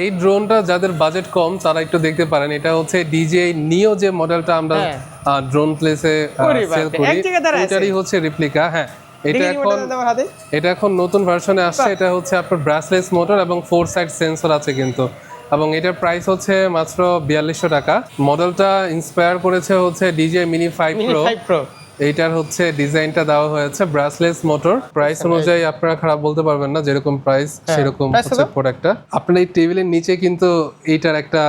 এই ড্রোনটা যাদের বাজেট কম তারা একটু দেখতে পারেন, এটা হচ্ছে ডিজে নিও যে মডেলটা আমরা ড্রোন প্লেসে সেল করি, এটারই হচ্ছে রেপ্লিকা। হ্যাঁ, এটা এখন নতুন ভার্সনে আসছে। এটা হচ্ছে আপনার ব্রাসলেস মোটর এবং 4 সাইড সেন্সর আছে কিন্তু, এবং এটার প্রাইস হচ্ছে মাত্র 4200 টাকা। মডেলটা ইন্সপায়ার করেছে হচ্ছে ডিজে মিনি 5 প্রো। এইটার হচ্ছে ডিজাইনটা দেওয়া হয়েছে ব্রাসলেস মোটর। প্রাইস অনুযায়ী আপনারা খারাপ বলতে পারবেন না, যেরকম প্রাইস সেরকম হচ্ছে প্রোডাক্টটা। আপনার এই টেবিলের নিচে কিন্তু এইটার একটা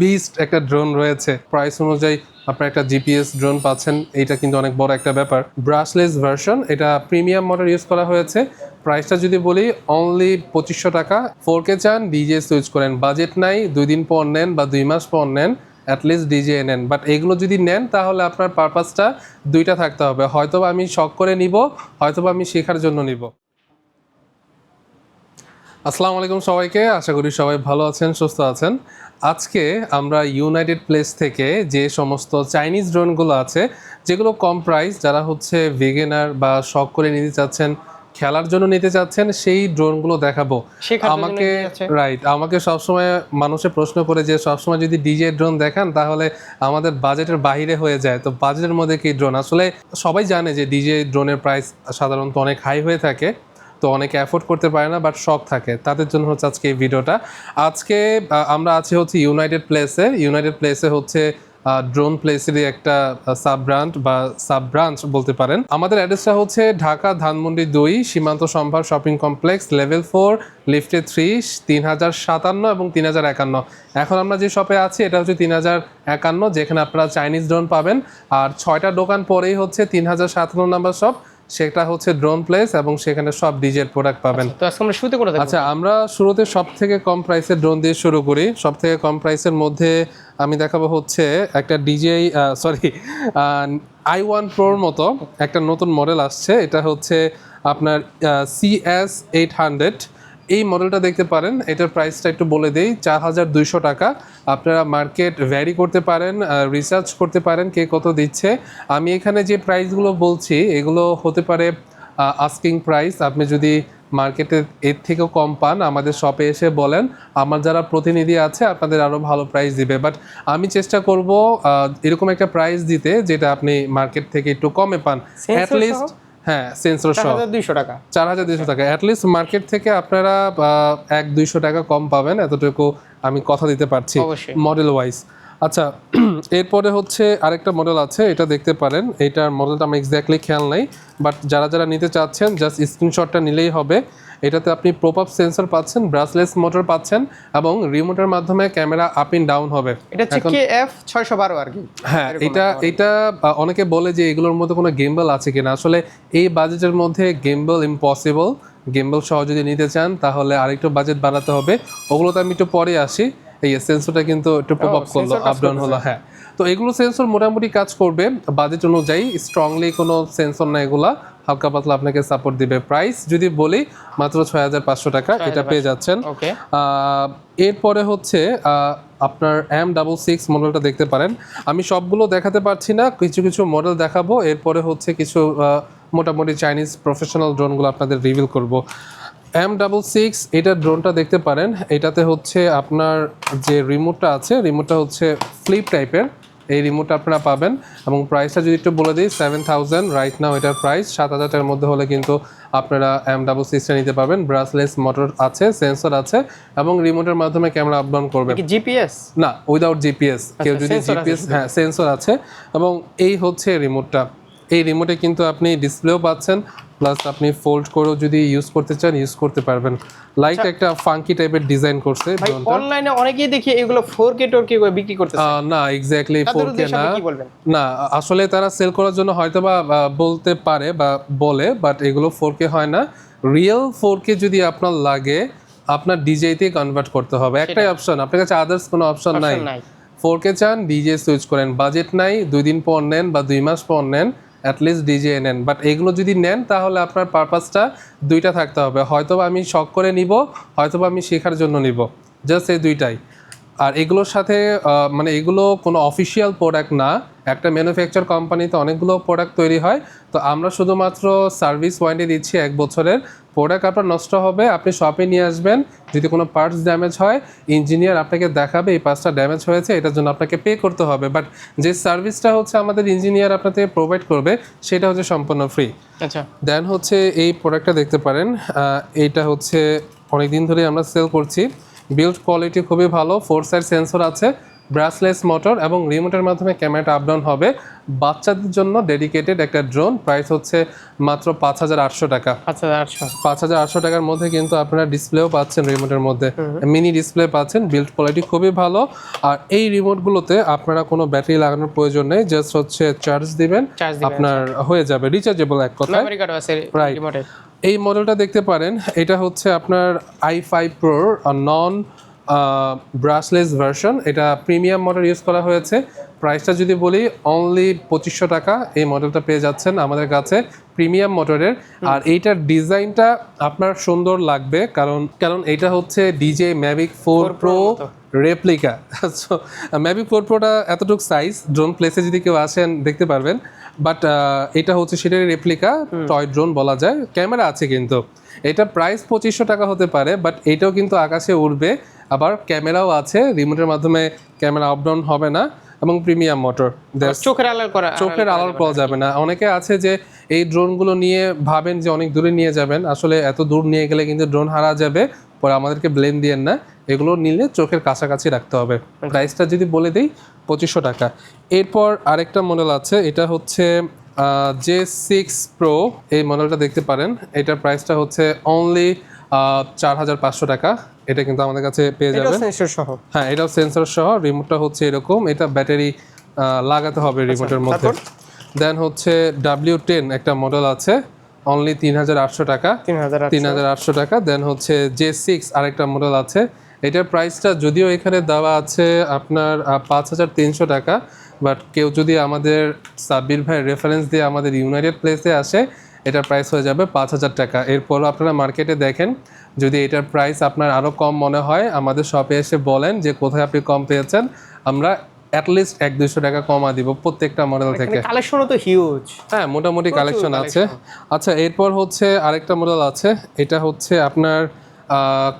বিস্ট একটা ড্রোন রয়েছে। প্রাইস অনুযায়ী আপনারা একটা জিপিএস ড্রোন পাচ্ছেন, এইটা কিন্তু অনেক বড় একটা ব্যাপার। ব্রাসলেস ভার্সন, এটা প্রিমিয়াম মডেল ইউজ করা হয়েছে। প্রাইসটা যদি বলি অনলি 2500 টাকা। 4K চান ডিজে সুইচ করেন, বাজেট নাই 2 দিন পর নেন বা 2 মাস পর নেন, অ্যাটলিস্ট ডিজে নেন। বাট এগুলো যদি নেন তাহলে আপনার পারপাসটা দুইটা থাকতে হবে, হয়তোবা আমি শখ করে নিব, হয়তোবা আমি শেখার জন্য নিব। আসসালামু আলাইকুম সবাইকে, আশা করি সবাই ভালো আছেন, সুস্থ আছেন। আজকে আমরা ইউনাইটেড প্লেস থেকে যে সমস্ত চাইনিজ ড্রোনগুলো আছে, যেগুলো কম প্রাইস, যারা হচ্ছে বিগিনার বা শখ করে নিতে চাচ্ছেন, খেলার জন্য নিতে চাচ্ছেন, সেই ড্রোনগুলো দেখাবো। আমাকে সবসময় মানুষে প্রশ্ন করে যে সবসময় যদি ডিজে ড্রোন দেখান তাহলে আমাদের বাজেটের বাইরে হয়ে যায়। তো বাজেটের মধ্যে কি ড্রোন? আসলে সবাই জানে যে ডিজে ড্রোনের প্রাইস সাধারণত অনেক হাই হয়ে থাকে, তো অনেকে অ্যাফোর্ড করতে পারে না, বাট শখ থাকে, তাদের জন্য হচ্ছে আজকে এই ভিডিওটা। আজকে আমরা আছি হচ্ছে ইউনাইটেড প্লেসে হচ্ছে ড্রোন প্লেসেরই একটা সাব ব্রাঞ্চ বলতে পারেন। আমাদের অ্যাড্রেসটা হচ্ছে ঢাকা ধানমন্ডি 2 সীমান্ত সম্ভার শপিং কমপ্লেক্স, লেভেল 4, লিফটে 3, 3057 এবং 3051। এখন আমরা যে শপে আছি এটা হচ্ছে 3051, যেখানে আপনারা চাইনিজ ড্রোন পাবেন। আর 6টা দোকান পরেই হচ্ছে 3057 নাম্বার শপ, সেটা হচ্ছে ড্রোন প্লেস, এবং সেখানে সব ডিজের প্রোডাক্ট পাবেন। আচ্ছা, আমরা শুরুতে সব থেকে কম প্রাইসের ড্রোন দিয়ে শুরু করি। সব থেকে কম প্রাইসের মধ্যে আমি দেখাবো হচ্ছে একটা i1 Proর মতো একটা নতুন মডেল আসছে। এটা হচ্ছে আপনার CS800। এই মডেলটা দেখতে পারেন, এটার প্রাইসটা একটু বলে দেই, 4200 টাকা। আপনারা মার্কেট ভ্যারি করতে পারেন, রিসার্চ করতে পারেন কে কত দিচ্ছে। আমি এখানে যে প্রাইসগুলো বলছি এগুলো হতে পারে আস্কিং প্রাইস। আপনি যদি মার্কেটে এর থেকেও কম পান আমাদের শপে এসে বলেন, আমার যারা প্রতিনিধি আছে আপনাদের আরও ভালো প্রাইস দিবে। বাট আমি চেষ্টা করব এরকম একটা প্রাইস দিতে যেটা আপনি মার্কেট থেকে একটু কমে পান, অ্যাটলিস্ট। হ্যাঁ, সেন্সর 4200 টাকা। অ্যাটলিস্ট মার্কেট থেকে আপনারা 100-200 টাকা কম পাবেন, এতটুকু আমি কথা দিতে পারছি মডেল ওয়াইজ। আচ্ছা, এরপরে হচ্ছে আরেকটা মডেল আছে, এটা দেখতে পারেন। এটার মডেলটা আমার এক্স্যাক্টলি খেয়াল নেই, বাট যারা নিতে চাচ্ছেন জাস্ট স্ক্রিনশটটা নিলেই হবে। এটাতে আপনি প্রপআপ সেন্সর পাচ্ছেন, ব্রাসলেস মোটর পাচ্ছেন, এবং রিমোটের মাধ্যমে ক্যামেরা আপ এন্ড ডাউন হবে। এটা হচ্ছে KF612 আর কি। হ্যাঁ, এটা অনেকে বলে যে এগুলোর মধ্যে কোনো গেমবল আছে কিনা। আসলে এই বাজেটের মধ্যে গেমবল ইম্পসিবল। গেমবল সহ যদি নিতে চান তাহলে আরেকটু বাজেট বাড়াতে হবে, ওগুলোতে আমি একটু পরে আসি। এই সেন্সরটা কিন্তু একটু পপ আপ করলো, আপ ডাউন হলো। হ্যাঁ, তো এগুলো সেন্সর মোটামুটি কাজ করবে বাজেট অনুযায়ী। স্ট্রংলি কোনো সেন্সর না, এগুলা হালকা পাতলা আপনাকে সাপোর্ট দিবে। প্রাইস যদি বলি মাত্র 6500 টাকা, এটা পেয়ে যাচ্ছেন। এরপরে হচ্ছে আপনার M66 মডেলটা দেখতে পারেন। আমি সবগুলো দেখাতে পারছি না, কিছু কিছু মডেল দেখাবো। এরপরে হচ্ছে কিছু মোটামুটি চাইনিজ প্রফেশনাল ড্রোনগুলো আপনাদের রিভিল করব। M66 এটা ড্রোনটা দেখতে পারেন। এটাতে হচ্ছে আপনার যে রিমোটটা আছে, রিমোটটা হচ্ছে ফ্লিপ টাইপের। এই রিমোটটা আপনারা পাবেন, এবং প্রাইসটা যদি একটু বলে দিই 7000 রাইট নাও। এটার প্রাইস 7000 টাকার মধ্যে হলে কিন্তু আপনারা M66টা নিতে পারবেন। ব্রাসলেস মোটর আছে, সেন্সর আছে, এবং রিমোটের মাধ্যমে ক্যামেরা আপ ডাউন করবে। জিপিএস না, উইদাউট জিপিএস। কেউ যদি জিপিএস, হ্যাঁ সেন্সর আছে, এবং এই হচ্ছে রিমোটটা। এই রিমোটে কিন্তু আপনি ডিসপ্লেও পাচ্ছেন, প্লাস আপনি ফোল্ড করেও যদি ইউজ করতে চান ইউজ করতে পারবেন। লাইক একটা ফাঙ্কি টাইপের ডিজাইন করছে। অনলাইনে অনেকেই দেখি এগুলো 4K টোরকে বিক্রি করতেছে। না, এক্স্যাক্টলি 4K না। না, আসলে তারা সেল করার জন্য হয়তোবা বলতে পারে বা বলে, বাট এগুলো 4K হয় না। রিয়েল 4K যদি আপনার লাগে, আপনার ডিজেতে কনভার্ট করতে হবে। একটাই অপশন, আপনার কাছে আদার্স কোনো অপশন নাই। 4K চান ডিজে সুইচ করেন, বাজেট নাই 2 দিন পর নেন বা 2 মাস পর নেন, অ্যাটলিস্ট ডিজে নেন। বাট এগুলো যদি নেন তাহলে আপনার পারপাসটা দুইটা থাকতে হবে, হয়তোবা আমি শখ করে নিব, হয়তোবা আমি শেখার জন্য নিব, জাস্ট এই দুইটাই। আর এগুলোর সাথে মানে এগুলো কোনো অফিসিয়াল প্রোডাক্ট না, একটা ম্যানুফ্যাকচার কোম্পানিতে অনেকগুলো প্রোডাক্ট তৈরি হয়, তো আমরা শুধুমাত্র সার্ভিস ওয়ারেন্টি দিচ্ছি 1 বছরের। প্রোডাক্ট আপনার নষ্ট হবে, আপনি শপে নিয়ে আসবেন, যদি কোনো পার্টস ড্যামেজ হয় ইঞ্জিনিয়ার আপনাকে দেখাবে এই পার্টসটা ড্যামেজ হয়েছে, এটার জন্য আপনাকে পে করতে হবে, বাট যে সার্ভিসটা হচ্ছে আমাদের ইঞ্জিনিয়ার আপনাকে প্রোভাইড করবে সেটা হচ্ছে সম্পূর্ণ ফ্রি। আচ্ছা, দেন হচ্ছে এই প্রোডাক্টটা দেখতে পারেন, এইটা হচ্ছে অনেক দিন ধরে আমরা সেল করছি, বিল্ড কোয়ালিটি খুবই ভালো, 4 সাইড সেন্সর আছে, ব্রাসলেস মোটর এবং রিমোটের মাধ্যমে ক্যামেরাটা আপ ডাউন হবে। বাচ্চাদের জন্য ডেডিকেটেড একটা ড্রোন, প্রাইস হচ্ছে মাত্র 5,800 টাকা। 5800। 5,800 টাকার মধ্যে কিন্তু আপনারা ডিসপ্লেও পাচ্ছেন, রিমোটের মধ্যে মিনি ডিসপ্লে পাচ্ছেন, বিল্ড কোয়ালিটি খুবই ভালো। আর এই রিমোটগুলোতে আপনারা কোনো ব্যাটারি লাগানোর প্রয়োজন নেই, জাস্ট হচ্ছে চার্জ দিবেন, আপনার হয়ে যাবে, রিচার্জেবল এক কথায়। মেমরি কার্ডও আছে Right. রিমোটে। এই মডেলটা দেখতে পারেন, এটা হচ্ছে আপনার i5 প্রোর নন ব্রাশলেস ভার্সন, এটা প্রিমিয়াম মডেল ইউজ করা হয়েছে। প্রাইসটা যদি বলি অনলি 2500 টাকা এই মডেলটা পেয়ে যাচ্ছেন আমাদের কাছে প্রিমিয়াম মোটরের। আর এইটার ডিজাইনটা আপনার সুন্দর লাগবে, কারণ এটা হচ্ছে DJ Mavic 4 pro replica. So Mavic 4 প্রোটা এতটুকু সাইজ, ড্রোন প্লেসে যদি কেউ আসেন দেখতে পারবেন, বাট এটা হচ্ছে সেটারই রেপ্লিকা, টয় ড্রোন বলা যায়। ক্যামেরা আছে কিন্তু, এটা প্রাইস 2500 টাকা হতে পারে, বাট এটাও কিন্তু আকাশে উড়বে, আবার ক্যামেরাও আছে, রিমোটের মাধ্যমে ক্যামেরা আপ ডাউন হবে না, এবং প্রিমিয়াম মোটর। চোখের আলার করা যাবে না। অনেকে আছে যে এই ড্রোনগুলো নিয়ে ভাবেন যে অনেক দূরে নিয়ে যাবেন, আসলে এত দূর নিয়ে গেলে কিন্তু ড্রোন হারা যাবে, পরে আমাদেরকে ব্লেম দিয়েন না, এগুলো নিলে চোখের কাছাকাছি রাখতে হবে। প্রাইসটা যদি বলে দিই 2500 টাকা। এরপর আরেকটা মডেল আছে, এটা হচ্ছে J6 Pro, এই মডেলটা দেখতে পারেন, এটার প্রাইসটা হচ্ছে অনলি 4,500 টাকা। এটা কিন্তু আমাদের কাছে পেয়ে যাবেন সেন্সর সহ। হ্যাঁ, এটাও সেন্সর সহ, রিমোটটা হচ্ছে এরকম, এটা ব্যাটারি লাগাতে হবে রিমোটের মধ্যে। দেন হচ্ছে W10 একটা মডেল আছে, অনলি 3,800 টাকা। 3,800 টাকা। দেন হচ্ছে J6 আরেকটা মডেল আছে, এটার প্রাইসটা যদিও এখানে দেওয়া আছে আপনার 5,300 টাকা, বাট কেউ যদি আমাদের সাব্বির ভাইয়ের রেফারেন্স দিয়ে আমাদের ইউনাইটেড প্লেসে আসে এটার প্রাইস হয়ে যাবে 5,000 টাকা। এরপরও আপনারা মার্কেটে দেখেন, যদি এটার প্রাইস আপনার আরও কম মনে হয় আমাদের শপে এসে বলেন যে কোথায় আপনি কম পেয়েছেন, আমরা অ্যাটলিস্ট 100-200 টাকা কমা দিব প্রত্যেকটা মডেল থেকে। কালেকশনও তো হিউজ। হ্যাঁ, মোটামুটি কালেকশন আছে। আচ্ছা, এরপর হচ্ছে আরেকটা মডেল আছে, এটা হচ্ছে আপনার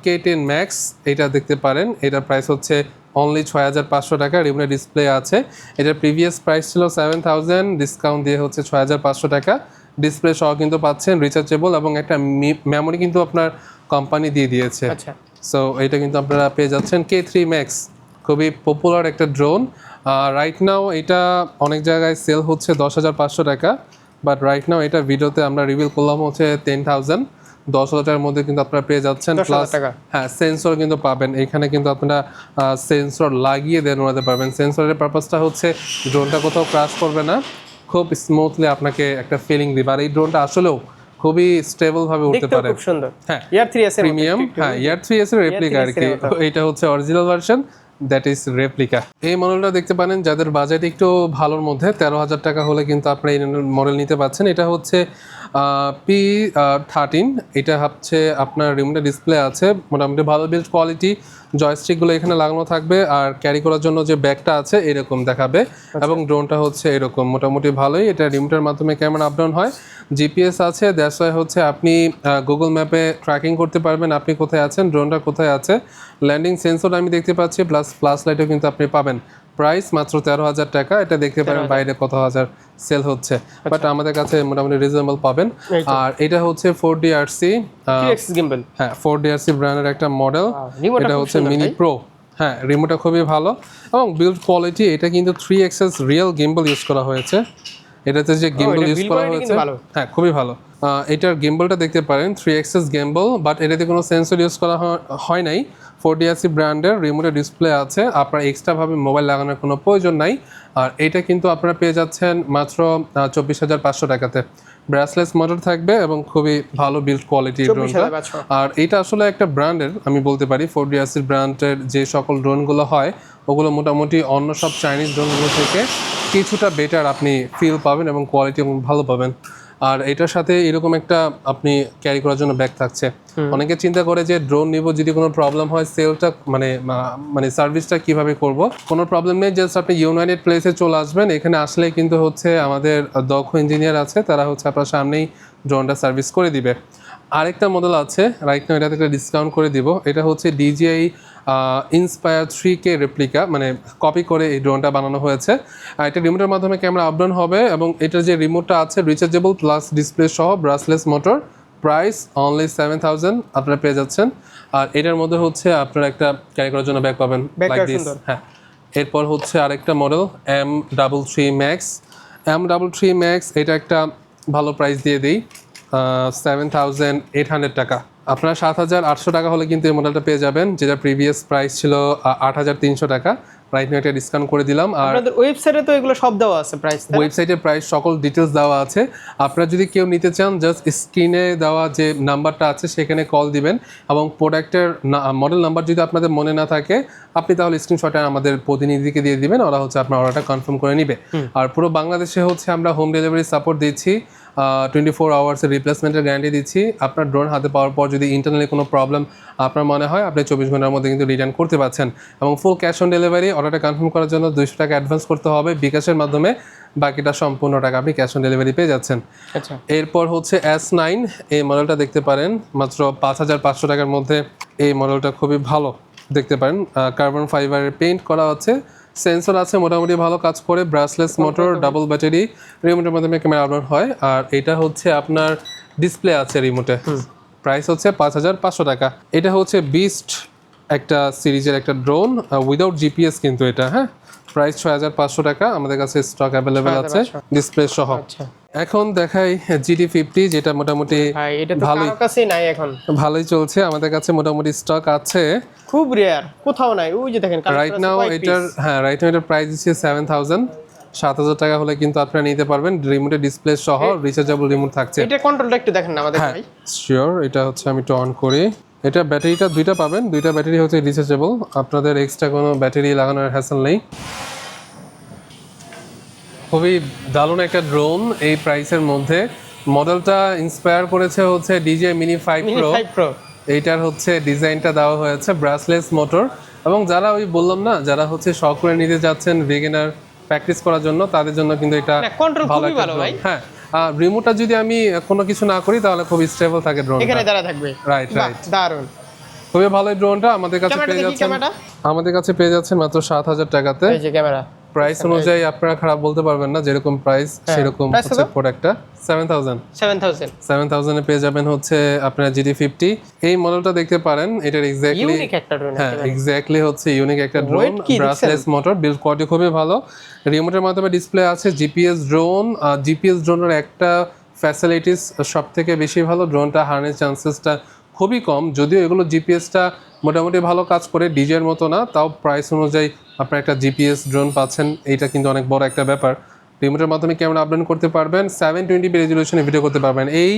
K10 Max, এটা দেখতে পারেন, এটার প্রাইস হচ্ছে অনলি 6,500 টাকা, রিমোট ডিসপ্লে আছে। এটার প্রিভিয়াস প্রাইস ছিল 7,000, ডিসকাউন্ট দিয়ে হচ্ছে 6,500 টাকা। ডিসপ্লে সহ কিন্তু পাচ্ছেন, রিচার্জেবল, এবং একটা মেমোরি কিন্তু আপনার কোম্পানি দিয়ে দিয়েছে। সো এটা কিন্তু আপনারা পেয়ে যাচ্ছেন। K3 Max খুবই পপুলার একটা ড্রোন, রাইট নাও এটা অনেক জায়গায় সেল হচ্ছে 10,500 টাকা, বাট রাইট নাও এটা ভিডিওতে আমরা রিভিল করলাম হচ্ছে 10,000, 10,000 টাকার মধ্যে কিন্তু আপনারা পেয়ে যাচ্ছেন। প্লাস হ্যাঁ, সেন্সর কিন্তু পাবেন এখানে, কিন্তু আপনারা সেন্সর লাগিয়ে দেন ওড়াতে পারবেন। সেন্সরের পারপাসটা হচ্ছে ড্রোনটা কোথাও ক্র্যাশ করবে না, খুব স্মুথলি আপনাকে একটা ফিলিং দিবে। আর এই ড্রোনটা আসলেও খুবই স্টেবল ভাবে উঠতে পারে, খুব সুন্দর। হ্যাঁ, ইয়ার 3S এর প্রিমিয়াম, হ্যাঁ, ইয়ার 3S এর রেপ্লিকা আর কি, এটা হচ্ছে original version, that is replica. এই মডেলটা দেখতে পারেন, যাদের বাজেট একটু ভালোর মধ্যে 13,000 টাকা হলে কিন্তু আপনারা এই মডেল নিতে পাচ্ছেন। এটা হচ্ছে P13, এটা হচ্ছে আপনার রিমোট ডিসপ্লে আছে, মোটামুটি ভালো বিল্ড কোয়ালিটি, জয়স্টিকগুলো এখানে লাগানো থাকবে, আর ক্যারি করার জন্য যে ব্যাগটা আছে এরকম দেখাবে, এবং ড্রোনটা হচ্ছে এরকম মোটামুটি ভালোই। এটা রিমোটের মাধ্যমে ক্যামেরা আপ ডাউন হয়, জিপিএস আছে, দ্যাটস ওয়াই হচ্ছে আপনি গুগল ম্যাপে ট্র্যাকিং করতে পারবেন আপনি কোথায় আছেন, ড্রোনটা কোথায় আছে। ল্যান্ডিং সেন্সর আমি দেখতে পাচ্ছি, প্লাস ফ্ল্যাশ লাইটও কিন্তু আপনি পাবেন। প্রাইস মাত্র 13,000 টাকা। এটা দেখতে পারেন বাইরে কত হাজার সেল হচ্ছে, বাট আমাদের কাছে মোটামুটি রিজনেবল পাবেন। আর এটা হচ্ছে 4DRC, হ্যাঁ, 4DRC ব্র্যান্ডের একটা মডেল, এটা হচ্ছে মিনি প্রো। হ্যাঁ, রিমোটটা খুবই ভালো, এবং বিল্ড কোয়ালিটি, এটা কিন্তু 3XS রিয়েল গিম্বল ইউজ করা হয়েছে। এটাতে যে গিম্বল ইউজ করা হয়েছে, হ্যাঁ, খুবই ভালো। এটার গিম্বলটা দেখতে পারেন 3XS গিম্বল, বাট এটাতে কোনো সেন্সর ইউজ করা হয় নাই। 4DRC ব্র্যান্ডের রিমোটের ডিসপ্লে আছে, আপনার এক্সট্রাভাবে মোবাইল লাগানোর কোনো প্রয়োজন নাই। আর এটা কিন্তু আপনারা পেয়ে যাচ্ছেন মাত্র 24,500 টাকাতে। ব্রাসলেস মোটর থাকবে এবং খুবই ভালো বিল্ড কোয়ালিটির ড্রোনটা। আর এটা আসলে একটা ব্র্যান্ডের, আমি বলতে পারি 4DRC ব্র্যান্ডের যে সকল ড্রোনগুলো হয় ওগুলো মোটামুটি অন্য সব চাইনিজ ড্রোনগুলো থেকে কিছুটা বেটার আপনি ফিল পাবেন এবং কোয়ালিটি ভালো পাবেন। আর এটার সাথে এরকম একটা আপনি ক্যারি করার জন্য ব্যাগ থাকছে। অনেকে চিন্তা করে যে ড্রোন নিব, যদি কোনো প্রবলেম হয় সেলটা মানে সার্ভিসটা কিভাবে করব। কোনো প্রবলেম নেই, জাস্ট আপনি ইউনাইটেড প্লেসে চলে আসবেন। এখানে আসলে কিন্তু হচ্ছে আমাদের দক্ষ ইঞ্জিনিয়ার আছে, তারা হচ্ছে আপনার সামনেই ড্রোনটা সার্ভিস করে দিবে। আরেকটা মডেল আছে রাইট নাও, এটাতে একটা ডিসকাউন্ট করে দিব। এটা হচ্ছে DJI ইন্সপায়ার 3K রেপ্লিকা, মানে কপি করে এই ড্রোনটা বানানো হয়েছে। আর এটা রিমোটের মাধ্যমে ক্যামেরা আপ ডাউন হবে, এবং এটার যে রিমোটটা আছে রিচার্জেবল প্লাস ডিসপ্লে সহ, ব্রাসলেস মোটর। প্রাইস অনলি 7000 আপনারা পেয়ে যাচ্ছেন। আর এটার মধ্যে হচ্ছে আপনারা একটা ক্যারি করার জন্য ব্যাগ পাবেন লাইক দিস। হ্যাঁ, এরপর হচ্ছে আরেকটা model M33 Max। M33 Max এটা একটা ভালো প্রাইস দিয়ে দিই, 7800 টাকা। আপনারা 7800 টাকা হলে কিন্তু এই মডেলটা পেয়ে যাবেন, যেটা প্রিভিয়াস প্রাইস ছিল 8300 টাকা। রাইট নাও এটা ডিসকাউন্ট করে দিলাম। আর আপনাদের ওয়েবসাইটে তো এগুলো সব দেওয়া আছে প্রাইস, ওয়েবসাইটে প্রাইস সকল ডিটেলস দেওয়া আছে। আপনারা যদি কেউ নিতে চান, জাস্ট স্ক্রিনে দেওয়া যে নাম্বারটা আছে সেখানে কল দিবেন, এবং প্রোডাক্টের মডেল নাম্বার যদি আপনাদের মনে না থাকে, আপনি তাহলে স্ক্রিনশটে আমাদের প্রতিনিধিকে দিয়ে দিবেন, ওরা হচ্ছে আপনার অর্ডারটা কনফার্ম করে নিবে। আর পুরো বাংলাদেশে হচ্ছে আমরা হোম ডেলিভারি সাপোর্ট দিচ্ছি, 24 আওয়ার্সের রিপ্লেসমেন্টের গ্যারান্টি দিচ্ছি। আপনার ড্রোন হাতে পাওয়ার পর যদি ইন্টারনালি কোনো প্রবলেম আপনার মনে হয়, আপনি 24 ঘন্টার মধ্যে কিন্তু রিটার্ন করতে পারছেন। এবং ফুল ক্যাশ অন ডেলিভারি। অর্ডারটা কনফার্ম করার জন্য 200 টাকা অ্যাডভান্স করতে হবে বিকাশের মাধ্যমে, বাকিটা সম্পূর্ণ টাকা আপনি ক্যাশ অন ডেলিভারি পেয়ে যাচ্ছেন। আচ্ছা, এরপর হচ্ছে S9, এই মডেলটা দেখতে পারেন মাত্র 5500 টাকার মধ্যে। এই মডেলটা খুবই ভালো, দেখতে পারেন কার্বন ফাইবারের পেইন্ট করা আছে, সেন্সর আছে, মোটামুটি ভালো কাজ করে, ব্রাসলেস মোটর, ডাবল ব্যাটারি, রিমোটের মাধ্যমে ক্যামেরা আপ ডাউন হয়। আর এটা হচ্ছে আপনার ডিসপ্লে আছে রিমোটে। প্রাইস হচ্ছে 5500 টাকা। এটা হচ্ছে বিস্ট একটা সিরিজের একটা ড্রোন, উইদাউট জিপিএস কিন্তু এটা। হ্যাঁ, প্রাইস 6500 টাকা। আমাদের কাছে স্টক অ্যাভেলেবেল আছে ডিসপ্লে সহ। আচ্ছা এখন দেখাই GT50, যেটা মোটামুটি ভাই, এটা তো কারো কাছেই নাই এখন, ভালোই চলছে। আমাদের কাছে মোটামুটি স্টক আছে, খুব রেয়ার, কোথাও নাই। ওই যে দেখেন রাইট নাও এটার, হ্যাঁ রাইট নাও এটার প্রাইস দিচ্ছে 7000 টাকা হলে কিন্তু আপনারা নিতে পারবেন, রিমোটের ডিসপ্লে সহ, রিচার্জেবল রিমোট থাকছে। এটা কন্ট্রোলটা একটু দেখেন না আমাদের ভাই। শিওর, এটা হচ্ছে আমি একটু অন করি। এটা ব্যাটারিটা দুইটা পাবেন, দুইটা ব্যাটারি হচ্ছে রিচার্জেবল, আপনাদের এক্সট্রা কোনো ব্যাটারি লাগানোর হ্যাসেল নেই। খুবই দারুণ একটা ড্রোন এই প্রাইসের মধ্যে। মডেলটা ইন্সপায়ার করেছে হচ্ছে DJI Mini 5 Pro। এইটার হচ্ছে ডিজাইনটা দেওয়া হয়েছে ব্রাসলেস মোটর, এবং যারা ওই বললাম না, যারা হচ্ছে শখ করে নিতে যাচ্ছেন বিগিনার প্র্যাকটিস করার জন্য, তাদের জন্য কিন্তু এটা কন্ট্রোল ভালো খুবই একটা ভালো ভাই। ড্রোন। হ্যাঁ, রিমোটটা যদি আমি কোনো কিছু না করি তাহলে খুব স্টেবল থাকে ড্রোনটা, এখানে দাঁড়া থাকবে। রাইট বাহ, রাইট। দারুণ। খুবই ভালো এই ড্রোনটা। আমাদের কাছে ক্যামেরাটা পেয়ে দেখি, যাচ্ছেন, ক্যামেরাটা আমাদের কাছে পেয়ে যাচ্ছেন মাত্র 7000 টাকাতে। এই যে ক্যামেরা, প্রাইস অনুযায়ী আপনারা খারাপ বলতে পারবেন না, যেরকম প্রাইস সেরকম price হচ্ছে কত? প্রোডাক্টটা। 7000 এ পেয়ে যাবেন হচ্ছে আপনারা GT50। এই মডেলটা দেখতে পারেন, এটার এক্স্যাক্টলি, ইউনিক একটা ড্রোন। হ্যাঁ এক্স্যাক্টলি হচ্ছে ইউনিক একটা ড্রোন, Weight কি ব্রাসলেস মোটর, বিল্ড কোয়ালিটি খুবই ভালো, রিমোটের মাধ্যমে ডিসপ্লে আছে, জিপিএস ড্রোন। জিপিএস ড্রোনের একটা ফ্যাসিলিটিস সব থেকে বেশি ভালো, ড্রোনটা হারানোর চান্সেসটা খুবই কম। যদিও এগুলো জিপিএসটা মোটামুটি ভালো কাজ করে, ডিজের মতো না, তাও প্রাইস অনুযায়ী আপনার একটা জিপিএস ড্রোন পাচ্ছেন, এইটা কিন্তু অনেক বড় একটা ব্যাপার। রিমোটের মাধ্যমে ক্যামেরা আপডেট করতে পারবেন, 720p রেজুলেশনে ভিডিও করতে পারবেন। এই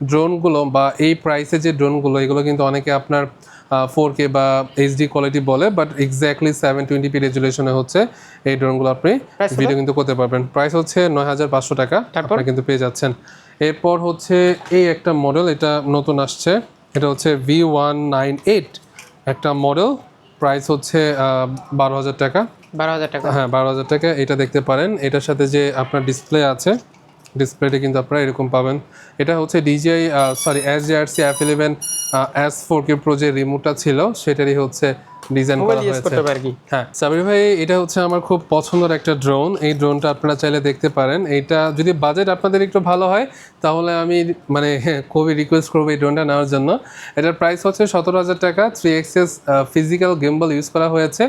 ড্রোনগুলো বা এই প্রাইসে যে ড্রোনগুলো, এগুলো কিন্তু অনেকে আপনার 4K বা HD কোয়ালিটি বলে, বাট এক্স্যাক্টলি 720p রেজুলেশনে হচ্ছে এই ড্রোনগুলো আপনি ভিডিও কিন্তু করতে পারবেন। প্রাইস হচ্ছে 9500 টাকা আপনারা কিন্তু পেয়ে যাচ্ছেন। এরপর হচ্ছে এই একটা মডেল, এটা নতুন আসছে, এটা হচ্ছে V198 একটা মডেল, প্রাইস হচ্ছে 12000 টাকা। 12000 টাকা। হ্যাঁ 12000 টাকা। এটা দেখতে পারেন, এটার সাথে যে আপনার ডিসপ্লে আছে, ডিসপ্লেটা কিন্তু আপনারা এরকম পাবেন। এটা হচ্ছে DJI SJRC F11 S4K Pro যে রিমোটটা ছিল সেটারই হচ্ছে ডিজাইন করা হয়েছে। হ্যাঁ সাবির ভাই, এটা হচ্ছে আমার খুব পছন্দের একটা ড্রোন। এই ড্রোনটা আপনারা চাইলে দেখতে পারেন। এইটা যদি বাজেট আপনাদের একটু ভালো হয় তাহলে আমি মানে খুবই রিকোয়েস্ট করবো এই ড্রোনটা নেওয়ার জন্য। এটার প্রাইস হচ্ছে 17000 টাকা। 3XS ফিজিক্যাল গিম্বল ইউজ করা হয়েছে।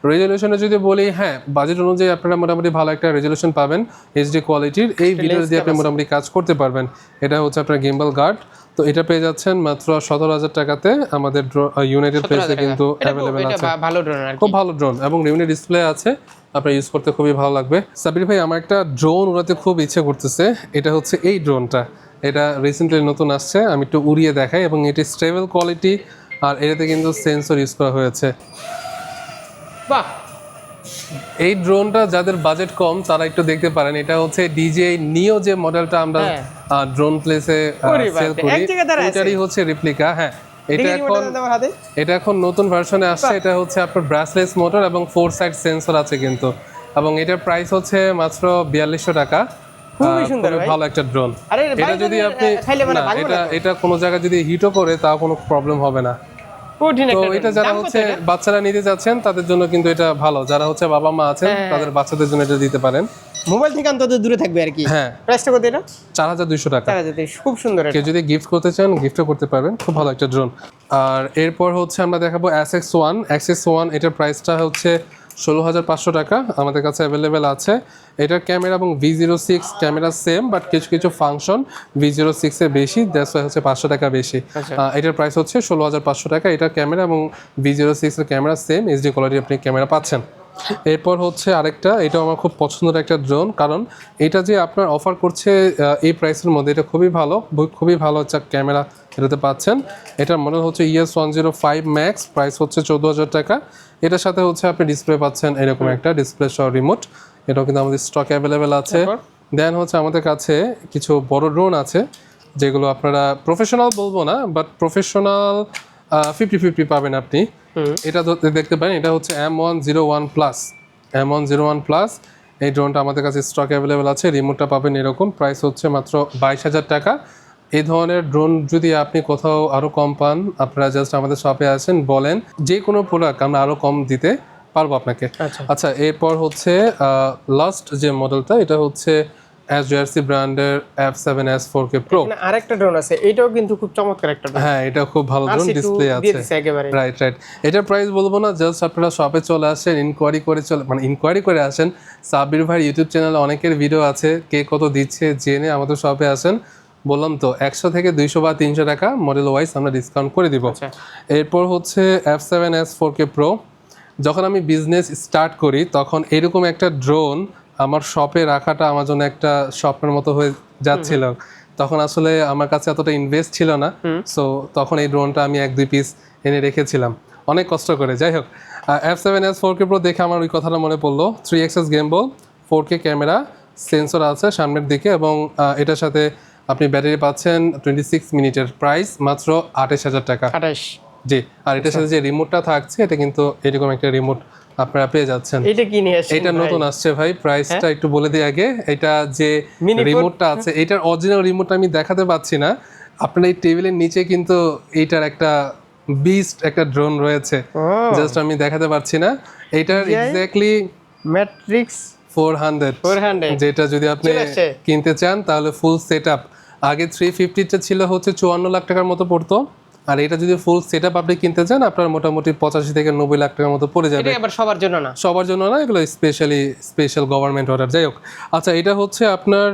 রেজলিউশনে যদি বলি, হ্যাঁ বাজেট অনুযায়ী আপনারা মোটামুটি ভালো একটা রেজলিউশন পাবেন, HD কোয়ালিটির। এই ভিডিও দিয়ে আপনি মোটামুটি কাজ করতে পারবেন। এটা হচ্ছে আপনার গিম্বল গার্ড। তো এটা পেয়ে যাচ্ছেন মাত্র 17000 টাকাতে আমাদের ইউনাইটেড প্লেসে কিন্তু অ্যাভেলেবেল আছে। ভালো ড্রোন আর কি, খুব ভালো ড্রোন, এবং রিমোট ডিসপ্লে আছে, আপনার ইউজ করতে খুবই ভালো লাগবে। সাবির ভাই, আমার একটা ড্রোন উড়াতে খুব ইচ্ছে করতেছে। এটা হচ্ছে এই ড্রোনটা, এটা রিসেন্টলি নতুন আসছে, আমি একটু উড়িয়ে দেখাই। এবং এটি স্টেবল কোয়ালিটি, আর এটাতে কিন্তু সেন্সর ইউজ করা হয়েছে। বাহ এই ড্রোনটা যাদের বাজেট কম তারা একটু দেখতে পারেন, এটা হচ্ছে ডিজে নিও যে মডেলটা আমরা হ্যাঁ। ড্রোন প্লেসে ওরে সেল বাপরে, করি, এক জায়গায় দাঁড়ায় আছে। এটারই হচ্ছে রেপ্লিকা। হ্যাঁ, এটা দেখি এখন রিমোটটা আমার হাতে। এটা এখন নতুন ভার্সনে আসছে। এটা হচ্ছে আপনার ব্রাসলেস মোটর এবং 4 সাইড সেন্সর আছে কিন্তু, এবং এটার প্রাইস হচ্ছে মাত্র 4200 টাকা। খুবই সুন্দর খুবই ভাই। ভালো একটা ড্রোন। আরে এটা বাইরে যদি যদি, আপনি খাইলে মানে না, ভাঙবে এটা না তো? এটা কোনো জায়গায় যদি হিটও করে তাও কোনো প্রবলেম হবে না। কঠিন তো একটা এটা drone। যারা দাম কত হচ্ছে এটা? বাচ্চারা নিতে যাচ্ছেন তাদের জন্য কিন্তু এটা ভালো, যারা হচ্ছে বাবা মা আছেন হ্যাঁ। তাদের বাচ্চাদের জন্য এটা দিতে পারেন। মোবাইল থেকে অন্তত দূরে থাকবে আর কি। হ্যাঁ। প্রাইসটা কত এটা? 4200 টাকা। 4000। খুব সুন্দর এটা। কেউ যদি গিফট করতে চান গিফটও করতে পারবেন, খুব ভালো একটা ড্রোন। আর এরপর হচ্ছে আমরা দেখাবো SX1 এটার প্রাইসটা হচ্ছে 16500 টাকা, আমাদের কাছে অ্যাভেলেবেল আছে। এটার ক্যামেরা এবং V06 ক্যামেরা সেম, বাট কিছু কিছু ফাংশন V06 এর বেশি, দ্যাটস ওয়াই হচ্ছে 500 টাকা বেশি। আচ্ছা। এটার প্রাইস হচ্ছে 16500 টাকা। এটার ক্যামেরা এবং V06 এর ক্যামেরা সেম, HD কোয়ালিটি আপনি ক্যামেরা পাচ্ছেন। এরপর হচ্ছে আরেকটা, এটা আমার খুব পছন্দের একটা ড্রোন, কারণ এটা যে আপনার অফার করছে এই প্রাইসের মধ্যে, এটা খুবই ভালো হচ্ছে ক্যামেরা এটাতে পাচ্ছেন। এটার মডেল হচ্ছে ES105 Max, প্রাইস হচ্ছে 14000 টাকা। এটার সাথে হচ্ছে আপনি ডিসপ্লে পাচ্ছেন এরকম একটা ডিসপ্লে সহ রিমোট, এটাও কিন্তু আমাদের স্টক অ্যাভেলেবেল আছে। দেন হচ্ছে আমাদের কাছে কিছু বড় ড্রোন আছে যেগুলো আপনারা প্রফেশনাল বলবো না, বাট প্রফেশনাল 50-50 পাবেন আপনি। এটা দেখতে পারেন, এটা হচ্ছে M101 প্লাস। এই ড্রোনটা আমাদের কাছে স্টক অ্যাভেলেবেল আছে, রিমোটটা পাবেন এরকম, প্রাইস হচ্ছে মাত্র 22000 টাকা। এই ধরনের ড্রোন যদি আপনি কোথাও আরও কম পান, আপনারা জাস্ট আমাদের শপে আসেন, বলেন যে কোনো প্রোডাক্ট আমরা আরও কম দিতে পারবো আপনাকে। আচ্ছা, এরপর হচ্ছে লাস্ট যে মডেলটা, এটা হচ্ছে SJRC ব্র্যান্ডের F7S 4K Pro। এখানে আরেকটা ড্রোন আছে, এটাও কিন্তু খুব চমৎকার একটা ড্রোন। হ্যাঁ, এটা খুব ভালো ড্রোন, ডিসপ্লে আছে। একেবারে রাইট। এটার প্রাইস বলবো না, জাস্ট আপনারা শপে চলে আসেন, ইনকোয়ারি করে আসেন। সাব্বির ভাই ইউটিউব চ্যানেলে অনেকের ভিডিও আছে, কে কত দিচ্ছে জেনে আমাদের শপে আসেন। বললাম তো 100 থেকে 200 বা 300 টাকা মডেল ওয়াইজ আমরা ডিসকাউন্ট করে দিব। এরপর হচ্ছে F7S 4K Pro। যখন আমি বিজনেস স্টার্ট করি তখন এরকম একটা ড্রোন আমার শপে রাখাটা আমার জন্য একটা স্বপ্নের মতো হয়ে যাচ্ছিল। তখন আসলে আমার কাছে এতটা ইনভেস্ট ছিল না, সো তখন এই ড্রোনটা আমি 1-2 পিস এনে রেখেছিলাম অনেক কষ্ট করে। যাই হোক, F7S 4K Pro দেখে আমার ওই কথাটা মনে পড়লো। 3 axis gimbal, 4K camera, sensor আছে সামনের দিকে, এবং এটার সাথে আপনি ব্যাটারি পাচ্ছেন 26 মিনিটের, প্রাইস মাত্র 28000 টাকা। 28। জি, আর এটার সাথে যে রিমোটটা থাকছে এটা কিন্তু এরকম একটা রিমোট আপনারা পেয়ে যাচ্ছেন। এটা কি নিয়ে আসছেন? এটা নতুন আসছে ভাই, প্রাইসটা একটু বলে দিই আগে। এটা যে রিমোটটা আছে, এটার অরিজিনাল রিমোটটা আমি দেখাতে পাচ্ছি না। আপনার এই টেবিলের নিচে কিন্তু এইটার একটা বিস্ট একটা ড্রোন রয়েছে, জাস্ট আমি দেখাতে পারছি না। এটার এক্স্যাক্টলি ম্যাট্রিক্স 400, যেটা যদি আপনি কিনতে চান তাহলে ফুল সেটআপ। আগে 350 ছিল হচ্ছে 54 লাখ টাকার মতো পড়তো, আর এটা যদি ফুল সেটআপ আপনি কিনতে চান আপনার মোটামুটি 85 থেকে 90 লাখ টাকার মতো পড়ে যাবে। এটা আবার সবার জন্য না, এগুলো স্পেশাল গভর্নমেন্ট অর্ডার। যাই হোক, আচ্ছা, এটা হচ্ছে আপনার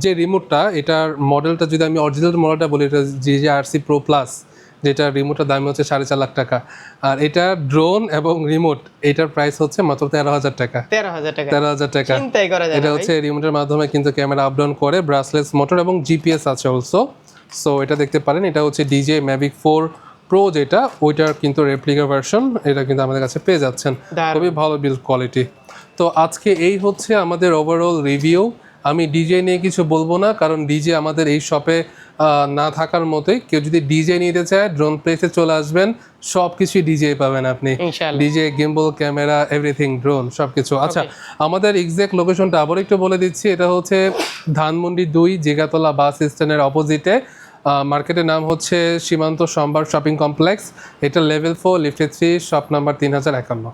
যে রিমোটটা, এটার মডেলটা যদি আমি অরিজিনাল মডেলটা বলি, এটা JRC Pro Plus, যেটা রিমোটের দাম হচ্ছে 4.5 লাখ টাকা। আর এটা ড্রোন এবং রিমোট, এটার প্রাইস হচ্ছে মাত্র 13,000 টাকা। 13,000 টাকা। এটা হচ্ছে রিমোটের মাধ্যমে কিন্তু ক্যামেরা আপ ডাউন করে, ব্রাসলেস মোটর এবং GPS আছে অলসো। সো এটা দেখতে পারেন, এটা হচ্ছে DJI Mavic 4 Pro, যেটা ওইটার কিন্তু রেপ্লিকা ভার্সন, এটা কিন্তু আমাদের কাছে পেয়ে যাচ্ছেন। খুবই ভালো বিল্ড কোয়ালিটি। তো আজকে এই হচ্ছে আমাদের ওভারঅল রিভিউ। আমি DJI নিয়ে কিছু বলবো না, কারণ DJI আমাদের এই শপে না থাকার মতোই। কেউ যদি DJI নিতে চায় ড্রোন প্লেসে চলে আসবেন, সব কিছুই DJI পাবেন আপনি। DJI gimbal, camera, everything, drone সবকিছু। আচ্ছা, আমাদের এক্সাক্ট লোকেশনটা আবার একটু বলে দিচ্ছি। এটা হচ্ছে ধানমন্ডি 2 জিগাতলা বাস স্ট্যান্ডের অপোজিটে। মার্কেটের নাম হচ্ছে সীমান্ত সম্ভার শপিং কমপ্লেক্স। এটা লেভেল 4 লিফটে 3, শপ নাম্বার 3051।